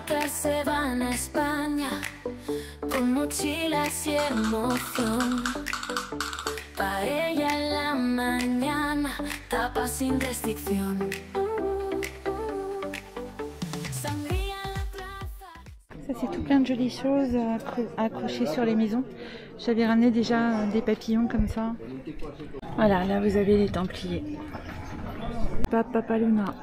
que se van a España con mochilas y emoción. Paella en la mañana, tapas sin restricción. Sangría en la plaza. Ça c'est tout plein de jolies choses à accrocher sur les maisons. J'avais ramené déjà des papillons comme ça. Voilà, là vous avez les Templiers. Papaluna.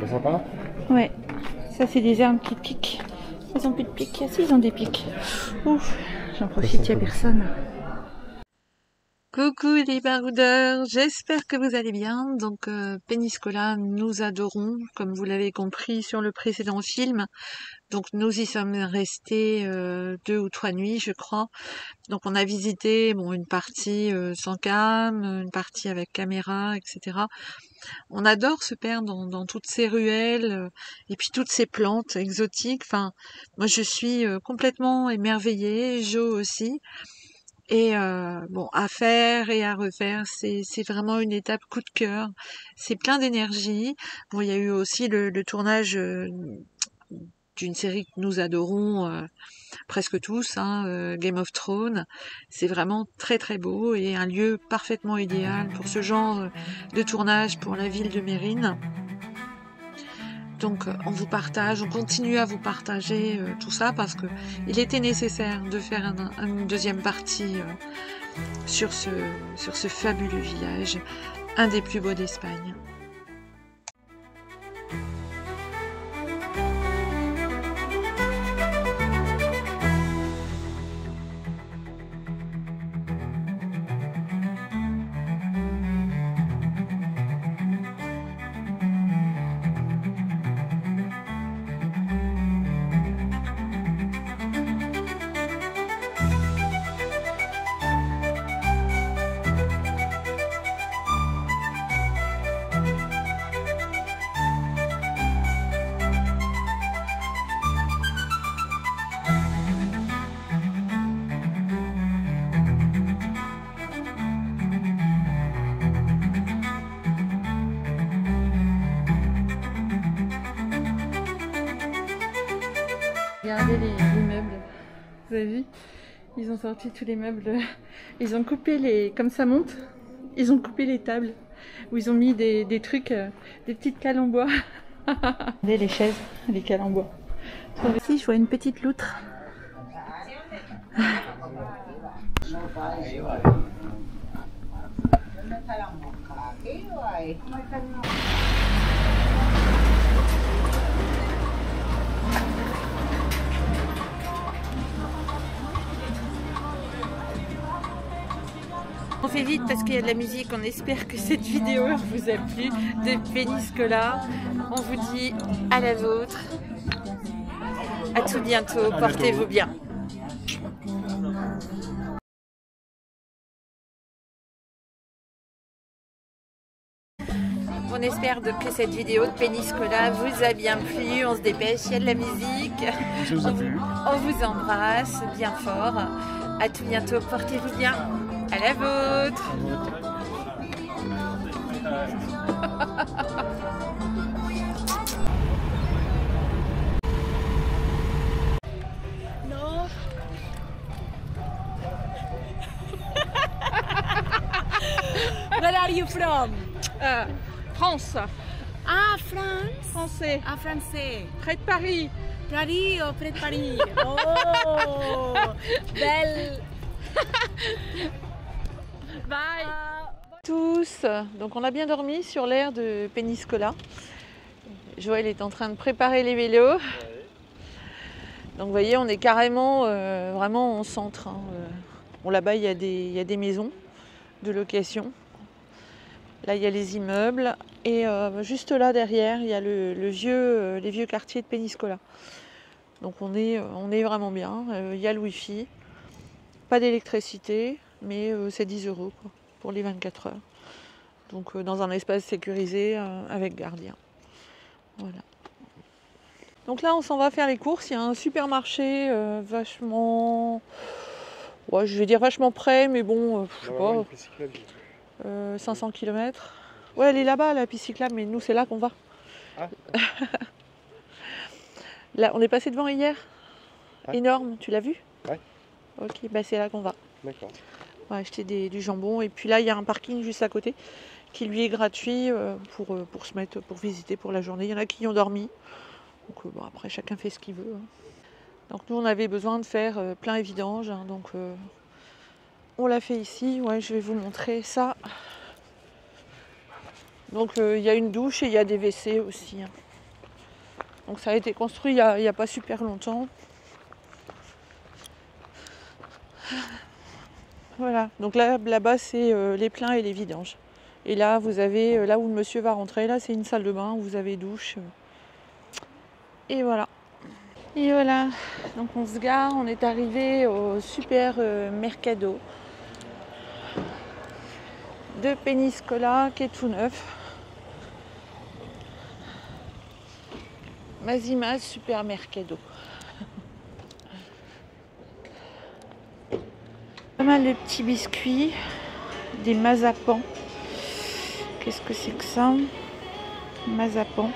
C'est sympa. Ouais, ça c'est des arbres qui piquent. Ils ont plus de pics. Ah si, ils ont des pics. Ouf, j'en profite, il n'y a personne. Coucou les baroudeurs, j'espère que vous allez bien. Donc Péniscola, nous adorons, comme vous l'avez compris sur le précédent film. Donc nous y sommes restés 2 ou 3 nuits, je crois. Donc on a visité une partie sans cam, une partie avec caméra, etc. On adore se perdre dans toutes ces ruelles et puis toutes ces plantes exotiques. Enfin, moi je suis complètement émerveillée, Jo aussi. Et à faire et à refaire, c'est vraiment une étape coup de cœur. C'est plein d'énergie. Bon, il y a eu aussi le tournage d'une série que nous adorons presque tous, Game of Thrones. C'est vraiment très très beau et un lieu parfaitement idéal pour ce genre de tournage pour la ville de Mérine. Donc on continue à vous partager tout ça parce que il était nécessaire de faire une deuxième partie sur ce fabuleux village, un des plus beaux d'Espagne. Regardez les meubles, vous avez vu? Ils ont sorti tous les meubles, ils ont coupé les... comme ça monte, ils ont coupé les tables, où ils ont mis des trucs, des petites cales en bois. Regardez les chaises, les cales en bois. Ici je vois une petite loutre. On fait vite parce qu'il y a de la musique, on espère que cette vidéo vous a plu de Péniscola. On vous dit à la vôtre. À tout bientôt, portez-vous bien. On espère que cette vidéo de Péniscola vous a bien plu. On se dépêche, il y a de la musique. On vous embrasse bien fort. À tout bientôt, portez-vous bien. À la vôtre. No. Where are you from? France. Ah, France. Français. Ah, français. Près de Paris. Paris ou près de Paris? Oh, belle. Bye. Tous. Donc on a bien dormi sur l'air de Péniscola. Joël est en train de préparer les vélos. Donc vous voyez, on est carrément vraiment en centre. Bon, là-bas, il y a des maisons de location. Là, il y a les immeubles. Et juste là, derrière, il y a les vieux quartiers de Péniscola. Donc on est vraiment bien. Il y a le Wi-Fi. Pas d'électricité, mais c'est 10 € quoi, pour les 24 heures. Donc dans un espace sécurisé avec gardien. Voilà. Donc là, on s'en va faire les courses. Il y a un supermarché vachement... Ouais, je vais dire vachement près, mais bon, je sais pas, 500 km. Ouais, elle est là-bas, la piste cyclable, mais nous, c'est là qu'on va. Ah. Là, on est passé devant hier. Ouais. Énorme, tu l'as vu? Ouais. Ok, bah c'est là qu'on va. D'accord. On va acheter du jambon. Et puis là, il y a un parking juste à côté qui lui est gratuit pour se mettre, pour visiter pour la journée. Il y en a qui y ont dormi. Donc bon, après, chacun fait ce qu'il veut. Hein. Donc nous, on avait besoin de faire plein et vidange. Hein, donc on l'a fait ici. Ouais, je vais vous montrer ça. Donc il y a une douche et il y a des WC aussi. Hein. Donc ça a été construit il y a pas super longtemps. Voilà, donc là-bas c'est les pleins et les vidanges. Et là vous avez, là où le monsieur va rentrer, là c'est une salle de bain où vous avez douche. Et voilà. Et voilà, donc on se gare, on est arrivé au super mercado de Peñíscola qui est tout neuf. Mazimas super mercado. Pas mal de petits biscuits, des mazapans. Qu'est-ce que c'est que ça? Mazapans.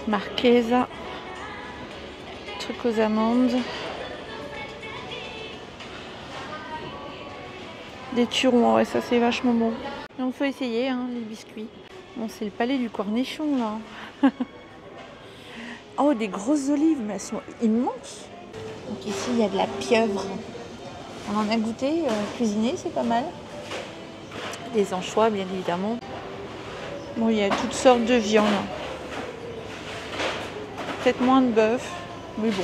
Marquesa. Truc aux amandes. Des turons, ouais, ça c'est vachement bon. Donc faut essayer hein, les biscuits. Bon, c'est le palais du cornichon là. Oh, des grosses olives, mais elles sont immenses. Donc ici, il y a de la pieuvre. On en a goûté, cuisiné, c'est pas mal. Des anchois, bien évidemment. Bon, il y a toutes sortes de viandes. Peut-être moins de bœuf, mais bon.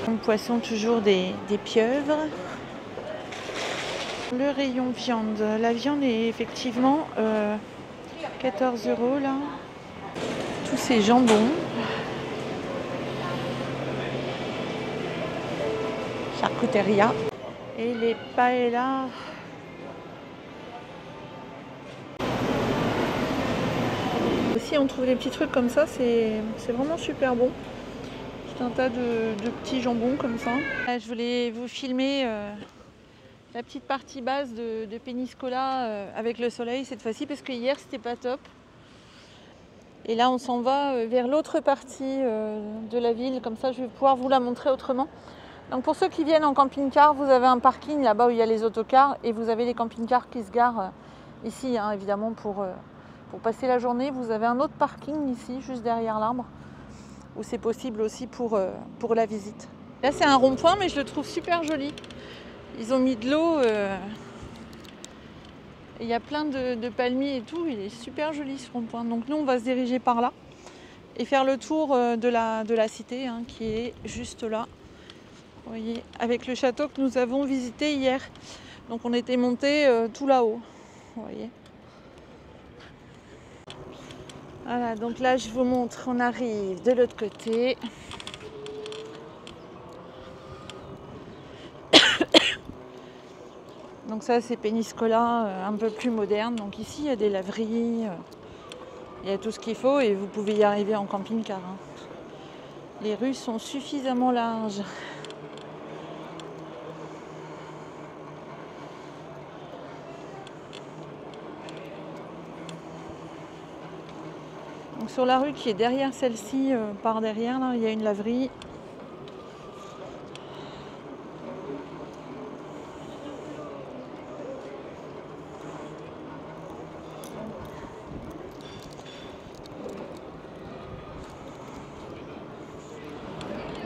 En poisson, toujours des pieuvres. Le rayon viande. La viande est effectivement 14 € là. Tous ces jambons. Charcuteria. Et les paellas. Aussi on trouve des petits trucs comme ça, c'est vraiment super bon. Tout un tas de petits jambons comme ça. Là, je voulais vous filmer la petite partie basse de Peñíscola avec le soleil cette fois-ci parce que hier c'était pas top. Et là on s'en va vers l'autre partie de la ville, comme ça je vais pouvoir vous la montrer autrement. Donc pour ceux qui viennent en camping-car, vous avez un parking là-bas où il y a les autocars et vous avez les camping-cars qui se garent ici hein, évidemment pour passer la journée. Vous avez un autre parking ici juste derrière l'arbre où c'est possible aussi pour la visite. Là c'est un rond-point mais je le trouve super joli. Ils ont mis de l'eau, il y a plein de palmiers et tout, il est super joli ce rond-point. Donc nous on va se diriger par là et faire le tour de la cité hein, qui est juste là. Vous voyez, avec le château que nous avons visité hier. Donc on était monté tout là-haut. Vous voyez. Voilà, donc là je vous montre, on arrive de l'autre côté. Donc ça c'est Peñíscola un peu plus moderne. Donc ici il y a des laveries, il y a tout ce qu'il faut et vous pouvez y arriver en camping-car. Hein. Les rues sont suffisamment larges. Donc sur la rue qui est derrière celle-ci, par derrière, là, il y a une laverie.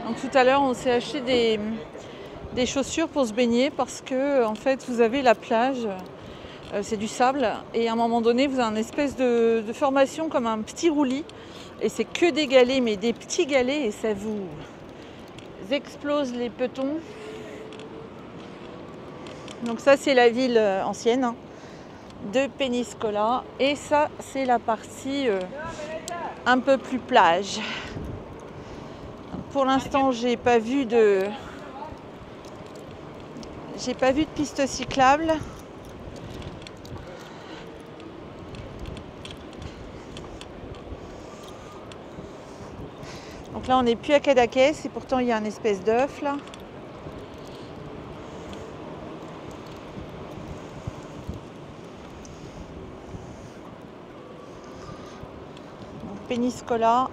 Donc tout à l'heure, on s'est acheté des chaussures pour se baigner parce que en fait, vous avez la plage. C'est du sable et à un moment donné vous avez une espèce de formation comme un petit roulis et c'est que des galets mais des petits galets et ça vous explose les petons. Donc ça c'est la ville ancienne hein, de Peñíscola et ça c'est la partie un peu plus plage. Donc, pour l'instant j'ai pas vu de piste cyclable. Donc là on n'est plus à Cadaqués et pourtant il y a un espèce d'œuf là. Donc, Peñíscola.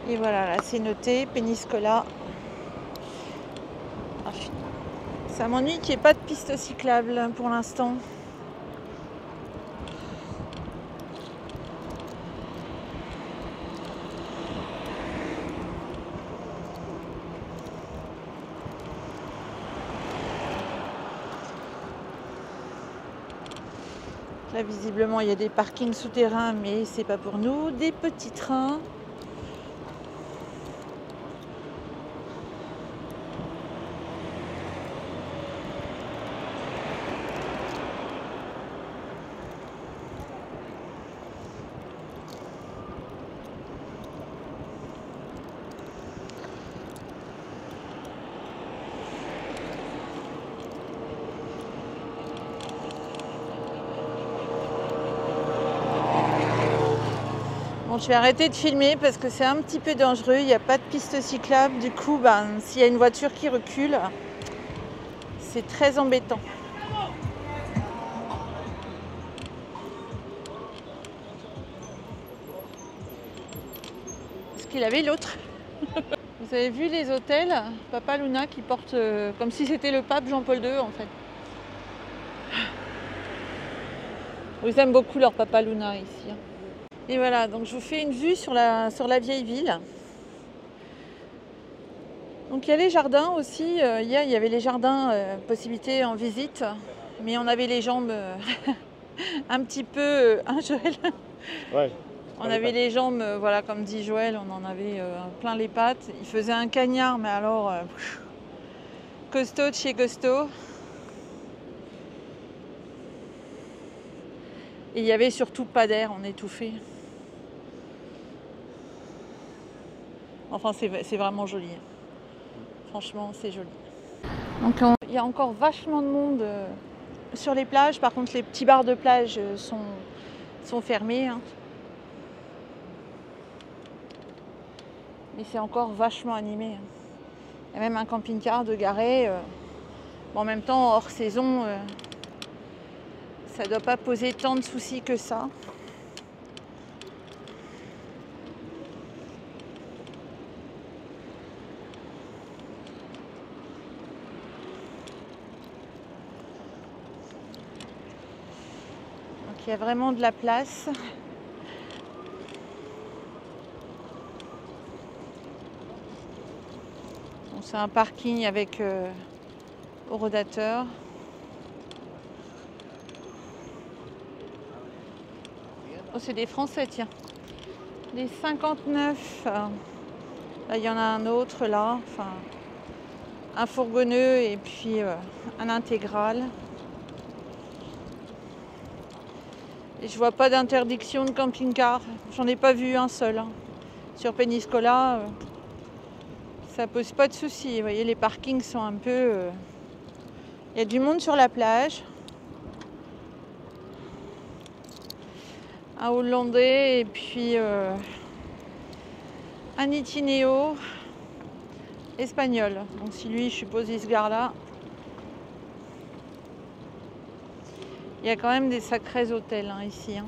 Et voilà, là c'est noté, Peñíscola. Ça m'ennuie qu'il n'y ait pas de piste cyclable pour l'instant. Là visiblement il y a des parkings souterrains mais c'est pas pour nous. Des petits trains. Bon, je vais arrêter de filmer parce que c'est un petit peu dangereux, il n'y a pas de piste cyclable, du coup s'il y a une voiture qui recule, c'est très embêtant. Est-ce qu'il avait l'autre? Vous avez vu les hôtels Papaluna qui portent comme si c'était le pape Jean-Paul II en fait. Ils aiment beaucoup leur Papaluna ici. Et voilà, donc je vous fais une vue sur la vieille ville. Donc il y a les jardins aussi. Hier, il y avait les jardins, possibilité en visite. Mais on avait les jambes un petit peu... Hein, Joël? Ouais. On avait les jambes, voilà, comme dit Joël, on en avait plein les pattes. Il faisait un cagnard, mais alors... costaud de chez costaud. Et il n'y avait surtout pas d'air, on étouffait. Enfin, c'est vraiment joli. Franchement, c'est joli. Donc, il y a encore vachement de monde sur les plages. Par contre, les petits bars de plage sont fermés. Hein. Mais c'est encore vachement animé. Il y a même un camping-car de garé. Bon, en même temps, hors saison, ça ne doit pas poser tant de soucis que ça. Il y a vraiment de la place. Bon, c'est un parking avec horodateur. Oh, c'est des Français, tiens. Les 59. Là, il y en a un autre là. Enfin, un fourgonneux et puis un intégral. Et je vois pas d'interdiction de camping-car. J'en ai pas vu un seul. Hein. Sur Peñíscola, ça pose pas de soucis. Vous voyez, les parkings sont un peu... Il y a du monde sur la plage. Un Hollandais et puis un Itinéo espagnol. Donc si lui, je suppose, il se gare là. Il y a quand même des sacrés hôtels hein, ici. Hein.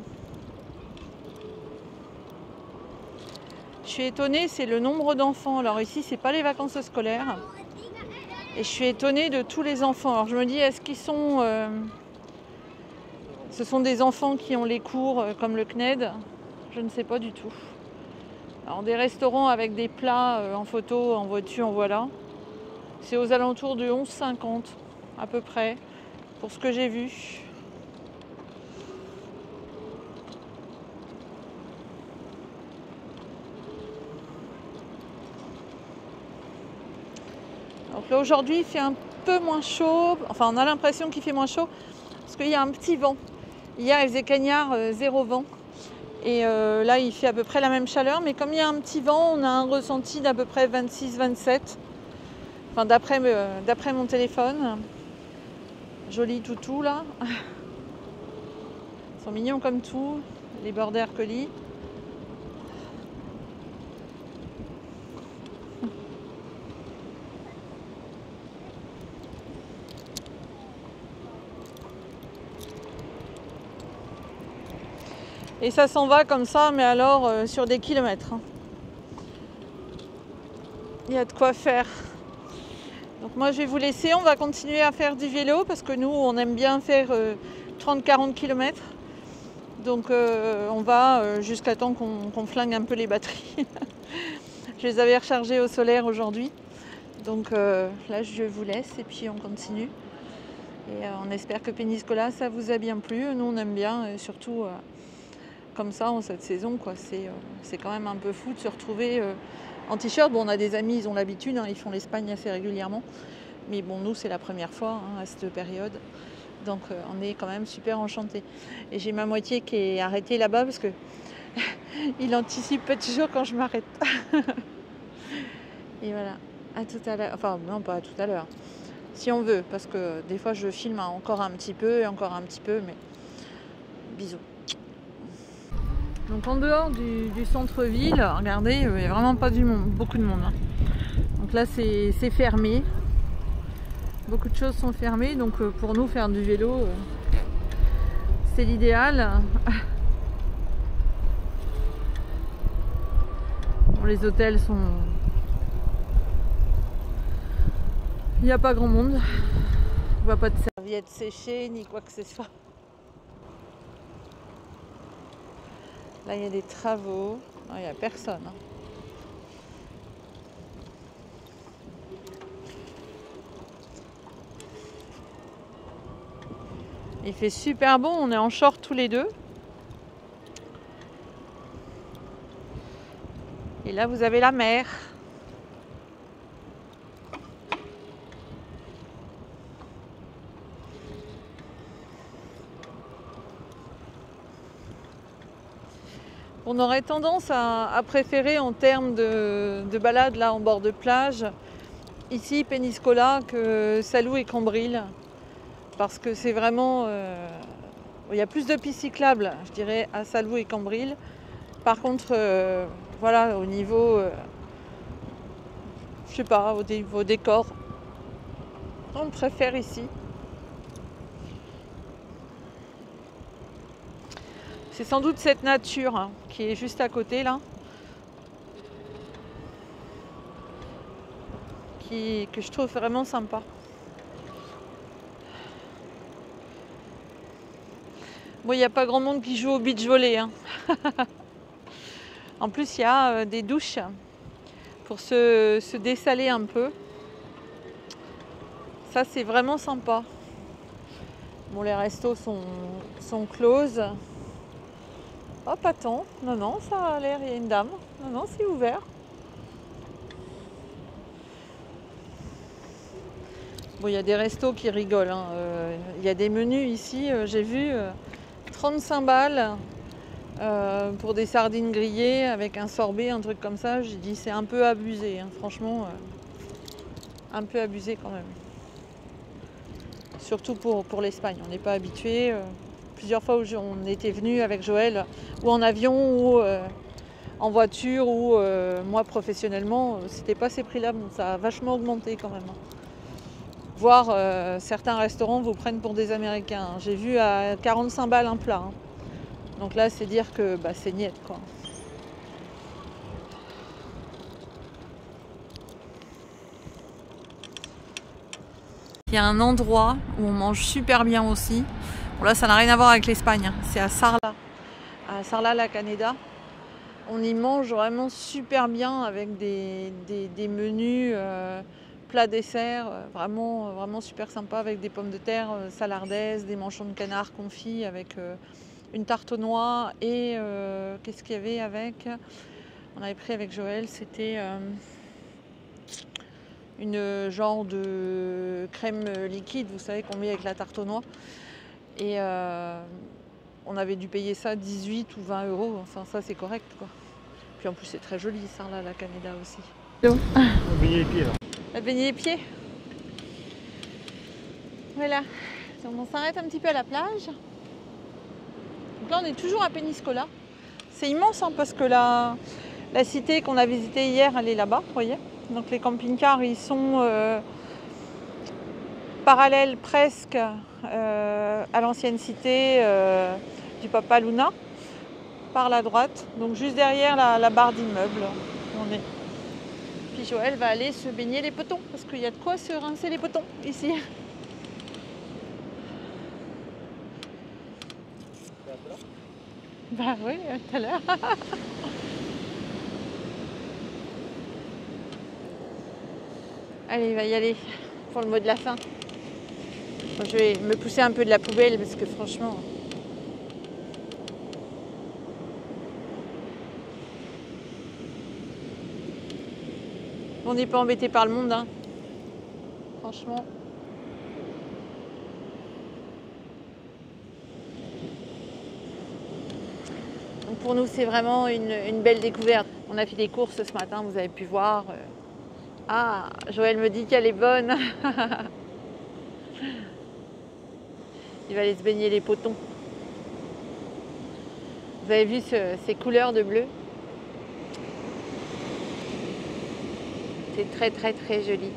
Je suis étonnée, c'est le nombre d'enfants. Alors ici, c'est pas les vacances scolaires. Et je suis étonnée de tous les enfants. Alors je me dis, est-ce qu'ils sont... ce sont des enfants qui ont les cours comme le CNED? Je ne sais pas du tout. Alors des restaurants avec des plats en photo, en voiture, voilà. C'est aux alentours de 11,50 à peu près, pour ce que j'ai vu. Donc là aujourd'hui il fait un peu moins chaud, enfin on a l'impression qu'il fait moins chaud parce qu'il y a un petit vent. Hier il faisait cagnard, zéro vent Et là, il fait à peu près la même chaleur, mais comme il y a un petit vent, on a un ressenti d'à peu près 26-27. Enfin, d'après mon téléphone. Joli toutou là. Ils sont mignons comme tout, les border collies. Et ça s'en va comme ça, mais alors sur des kilomètres. Il y a de quoi faire. Donc moi je vais vous laisser, on va continuer à faire du vélo parce que nous on aime bien faire 30-40 km. Donc on va jusqu'à temps qu'on flingue un peu les batteries. Je les avais rechargées au solaire aujourd'hui. Donc là je vous laisse et puis on continue. Et on espère que Péniscola ça vous a bien plu. Nous on aime bien, et surtout comme ça en cette saison, quoi. C'est quand même un peu fou de se retrouver en t-shirt. Bon, on a des amis, ils ont l'habitude, hein, ils font l'Espagne assez régulièrement. Mais bon, nous, c'est la première fois hein, à cette période. Donc, on est quand même super enchantés. Et j'ai ma moitié qui est arrêtée là-bas parce que il anticipe pas toujours quand je m'arrête. Et voilà, à tout à l'heure. Enfin, non, pas à tout à l'heure. Si on veut, parce que des fois, je filme encore un petit peu et encore un petit peu, mais bisous. Donc en dehors du centre-ville, regardez, il n'y a vraiment pas beaucoup de monde. Hein. Donc là c'est fermé. Beaucoup de choses sont fermées, donc pour nous faire du vélo, c'est l'idéal. Bon, les hôtels sont... Il n'y a pas grand monde. On voit pas de serviettes séchées ni quoi que ce soit. Là, il y a des travaux. Non, il n'y a personne. Hein. Il fait super bon. On est en short tous les deux. Et là, vous avez la mer. On aurait tendance à préférer en termes de balade là en bord de plage, ici Péniscola, que Salou et Cambrils, parce que c'est vraiment... il y a plus de pistes cyclables, je dirais, à Salou et Cambrils. Par contre, voilà, au niveau, je sais pas, au niveau décor, on préfère ici. C'est sans doute cette nature hein, qui est juste à côté là, que je trouve vraiment sympa. Bon, il n'y a pas grand monde qui joue au beach volley. Hein. En plus, il y a des douches pour se dessaler un peu. Ça, c'est vraiment sympa. Bon, les restos sont closes. Hop, attends. Non, non, ça a l'air, il y a une dame. Non, non, c'est ouvert. Bon, il y a des restos qui rigolent. Hein. Il y a des menus ici, j'ai vu 35 balles pour des sardines grillées avec un sorbet, un truc comme ça. J'ai dit, c'est un peu abusé. Hein. Franchement, un peu abusé quand même. Surtout pour l'Espagne. On n'est pas habitué. Plusieurs fois où on était venu avec Joël, ou en avion, ou en voiture, ou moi professionnellement, c'était pas ces prix-là. Bon, ça a vachement augmenté quand même. Voire certains restaurants vous prennent pour des Américains. J'ai vu à 45 balles un plat. Hein. Donc là, c'est dire que bah, c'est niet, quoi. Il y a un endroit où on mange super bien aussi. Bon, là, ça n'a rien à voir avec l'Espagne. Hein. C'est à Sarlat la Caneda. On y mange vraiment super bien avec des menus plats desserts, vraiment super sympa avec des pommes de terre salardaise, des manchons de canard confits avec une tarte aux noix et qu'est-ce qu'il y avait avec? On avait pris avec Joël, c'était une genre de crème liquide, vous savez, qu'on met avec la tarte aux noix. Et on avait dû payer ça 18 ou 20 euros. Enfin, ça, c'est correct, quoi. Puis en plus, c'est très joli, ça, là, la Canéda aussi. On va baigner les pieds, là. On va baigner les pieds. Voilà. Donc, on s'arrête un petit peu à la plage. Donc là, on est toujours à Peñíscola. C'est immense, hein, parce que la cité qu'on a visitée hier, elle est là-bas, vous voyez. Donc les camping-cars, ils sont parallèles presque à l'ancienne cité du Papa Luna, par la droite. Donc juste derrière la barre d'immeubles, on est. Puis Joël va aller se baigner les potons, parce qu'il y a de quoi se rincer les potons ici. Bah oui, tout à l'heure. Allez, il va y aller pour le mot de la fin. Bon, je vais me pousser un peu de la poubelle parce que franchement... On n'est pas embêté par le monde, hein. Franchement. Donc pour nous, c'est vraiment une belle découverte. On a fait des courses ce matin, vous avez pu voir. Ah, Joël me dit qu'elle est bonne. Il va aller se baigner les potons. Vous avez vu ces couleurs de bleu? C'est très très très joli.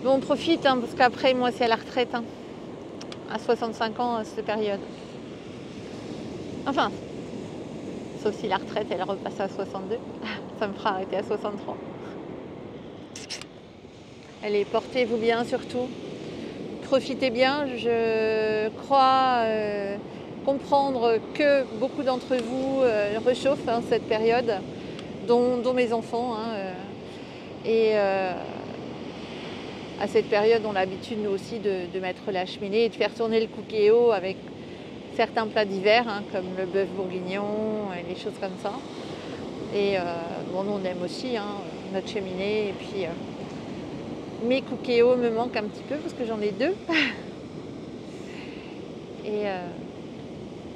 Bon, on profite, hein, parce qu'après, moi, c'est à la retraite. Hein, à 65 ans, à cette période. Enfin, sauf si la retraite, elle repasse à 62. Ça me fera arrêter à 63. Allez, portez-vous bien surtout. Profitez bien. Je crois comprendre que beaucoup d'entre vous réchauffent, hein, cette période, dont mes enfants. Hein, à cette période, on a l'habitude, nous aussi, de mettre la cheminée et de faire tourner le cookéo avec certains plats d'hiver, hein, comme le bœuf bourguignon et les choses comme ça. Et bon, nous, on aime aussi, hein, notre cheminée. Et puis, mes cookéos me manquent un petit peu parce que j'en ai 2.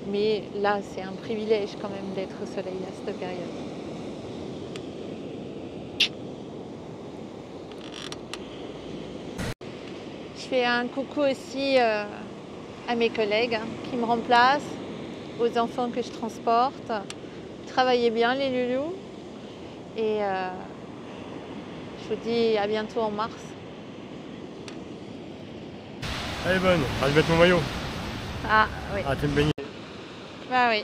Mais là, c'est un privilège quand même d'être au soleil à cette période. Je fais un coucou aussi à mes collègues, hein, qui me remplacent, aux enfants que je transporte. Travaillez bien les loulous. Et je vous dis à bientôt en mars. Elle est bonne. Ah, je vais mettre mon maillot. Ah oui. Ah, tu me baigner. Bah oui.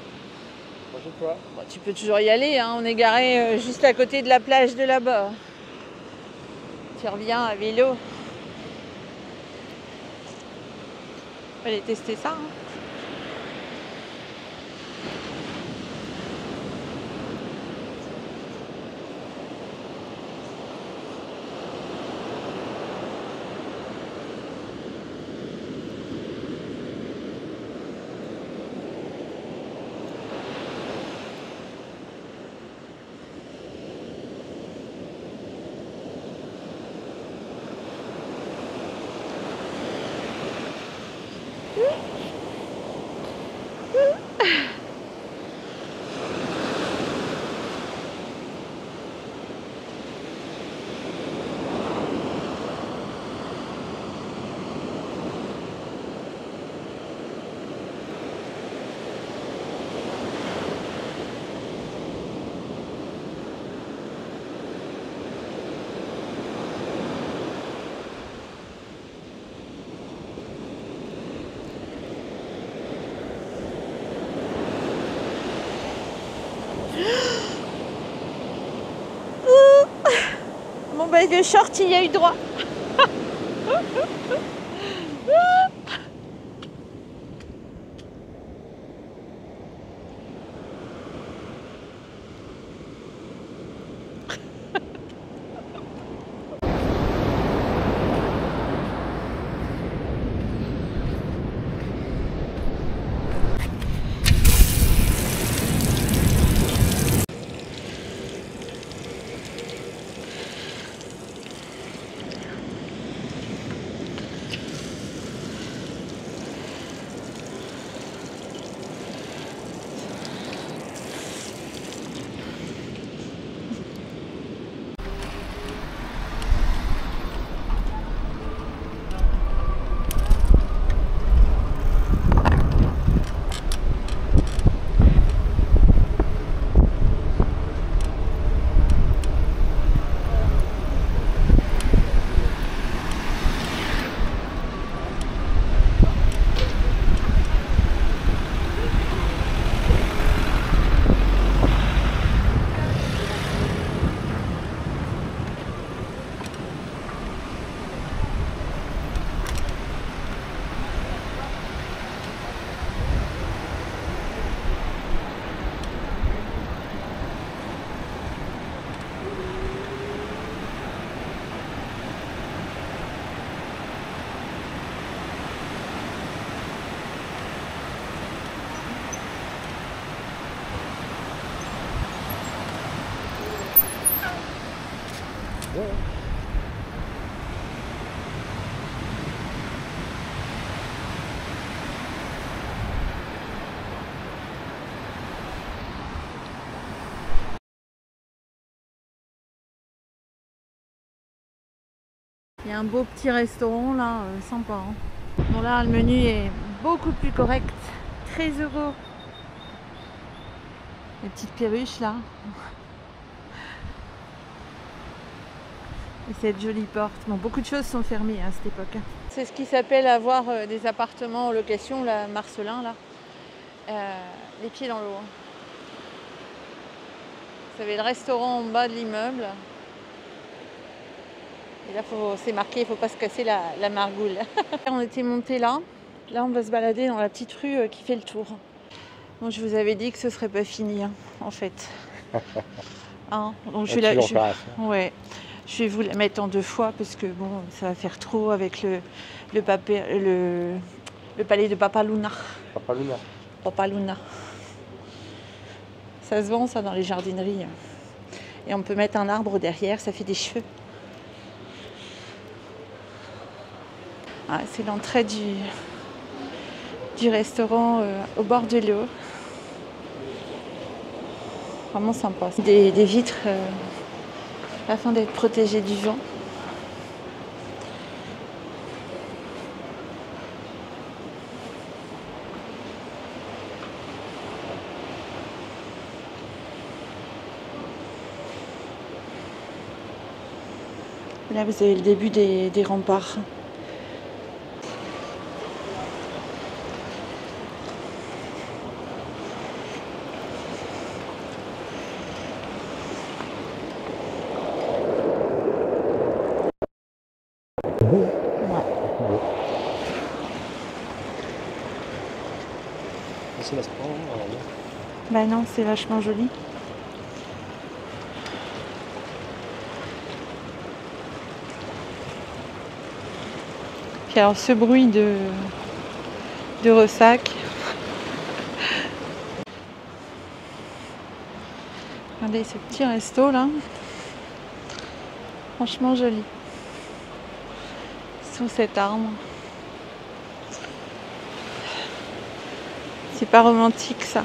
Prochaine fois. Bon, tu peux toujours y aller, hein. On est garé juste à côté de la plage de là-bas. Tu reviens à vélo. On va aller tester ça. Hein. Bon bah le short il y a eu droit. Ouais. Il y a un beau petit restaurant là, sympa. Hein. Bon là, le menu est beaucoup plus correct. 13 €. Les petites perruches là. Et cette jolie porte. Bon, beaucoup de choses sont fermées à cette époque. C'est ce qui s'appelle avoir des appartements en location, là, Marcelin, là. Les pieds dans l'eau. Vous savez, le restaurant en bas de l'immeuble. Et là, c'est marqué, il ne faut pas se casser la margoule. On était monté là. Là, on va se balader dans la petite rue qui fait le tour. Bon, je vous avais dit que ce ne serait pas fini, hein, en fait. Hein, donc je vais vous la mettre en 2 fois parce que bon, ça va faire trop avec le palais de Papa Luna. Papa Luna. Papa Luna. Ça se vend ça dans les jardineries. Et on peut mettre un arbre derrière, ça fait des cheveux. Ah, c'est l'entrée du restaurant au bord de l'eau. Vraiment sympa. Des vitres afin d'être protégé du vent. Là, vous avez le début des remparts. C'est la sport, Bah non, c'est vachement joli. Puis alors ce bruit de ressac. Regardez ce petit resto là. Franchement joli. Sous cet arbre. C'est pas romantique ça.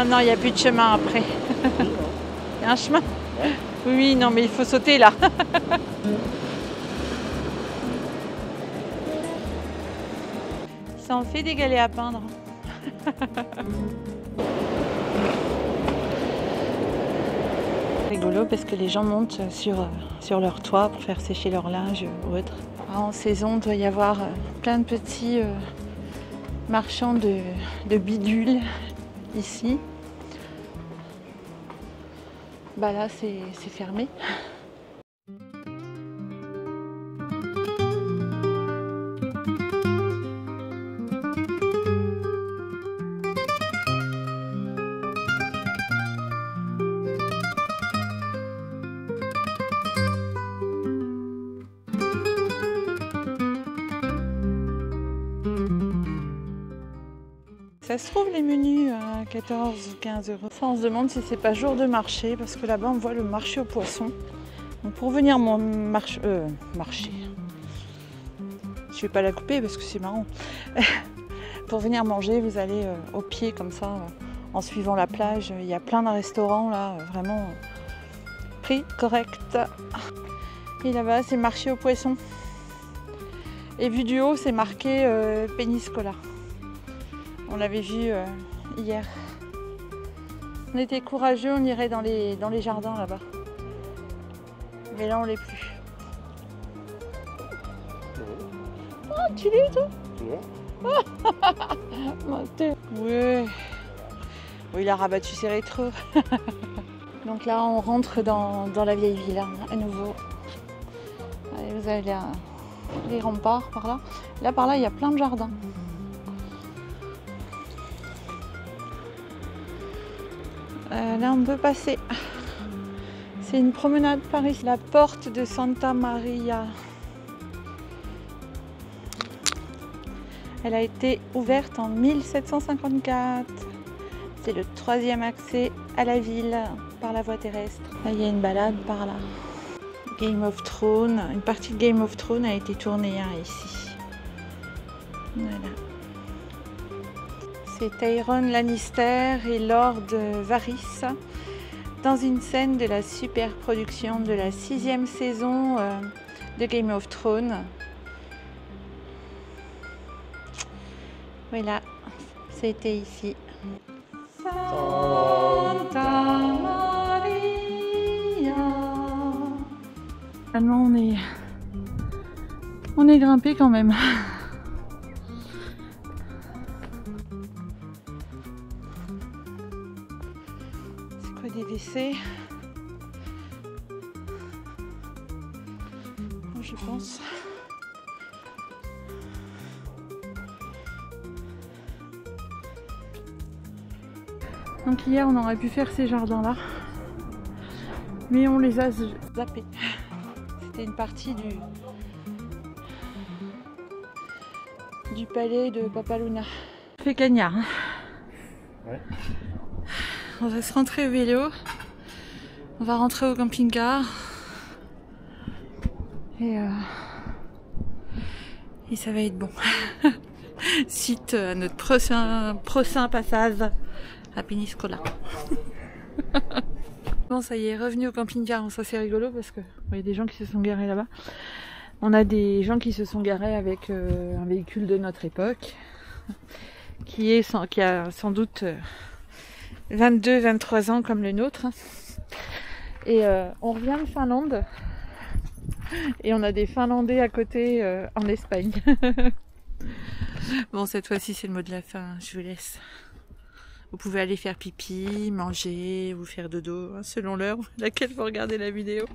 Non, il n'y a plus de chemin après. Il y a un chemin? Oui, non, mais il faut sauter là. Ça en fait des galets à peindre. Rigolo parce que les gens montent sur leur toit pour faire sécher leur linge ou autre. En saison, il doit y avoir plein de petits marchands de bidules ici. Bah là, c'est fermé. Ça se trouve les menus à 14 ou 15 €. Ça, on se demande si c'est pas jour de marché parce que là-bas on voit le marché aux poissons. Donc pour venir marcher, je vais pas la couper parce que c'est marrant. Pour venir manger, vous allez au pied comme ça, en suivant la plage. Il y a plein de restaurants là, vraiment prix correct. Et là-bas, c'est marché aux poissons. Et vu du haut, c'est marqué Péniscola. On l'avait vu hier. On était courageux, on irait dans les jardins là-bas. Mais là, on l'est plus. Oh, tu l'es toi? Ouais. Oui, il a rabattu ses rétros. Donc là, on rentre dans la vieille ville hein, à nouveau. Allez, vous avez les remparts par là. Là, par là, il y a plein de jardins. Là, on peut passer. C'est une promenade par ici. La porte de Santa Maria. Elle a été ouverte en 1754. C'est le 3e accès à la ville par la voie terrestre. Là, il y a une balade par là. Game of Thrones. Une partie de Game of Thrones a été tournée hein, ici. Voilà. C'est Tyrone Lannister et Lord Varys dans une scène de la super production de la 6e saison de Game of Thrones. Voilà, c'était ici. Santa Maria. Finalement, on est grimpé quand même. C'est quoi des WC? Je pense. Donc hier on aurait pu faire ces jardins là, mais on les a zappés. C'était une partie du palais de Papaluna. On fait cagnard. Hein. Ouais. On va se rentrer au vélo. On va rentrer au camping-car. Et ça va être bon. Suite à notre prochain passage à Péniscola. Bon, ça y est, revenu au camping-car. Ça c'est rigolo parce que il y a des gens qui se sont garés là-bas. On a des gens qui se sont garés avec un véhicule de notre époque qui a sans doute 22-23 ans comme le nôtre. Et on revient de Finlande et on a des Finlandais à côté en Espagne. Bon, cette fois-ci c'est le mot de la fin, je vous laisse. Vous pouvez aller faire pipi, manger ou faire dodo, hein, selon l'heure à laquelle vous regardez la vidéo.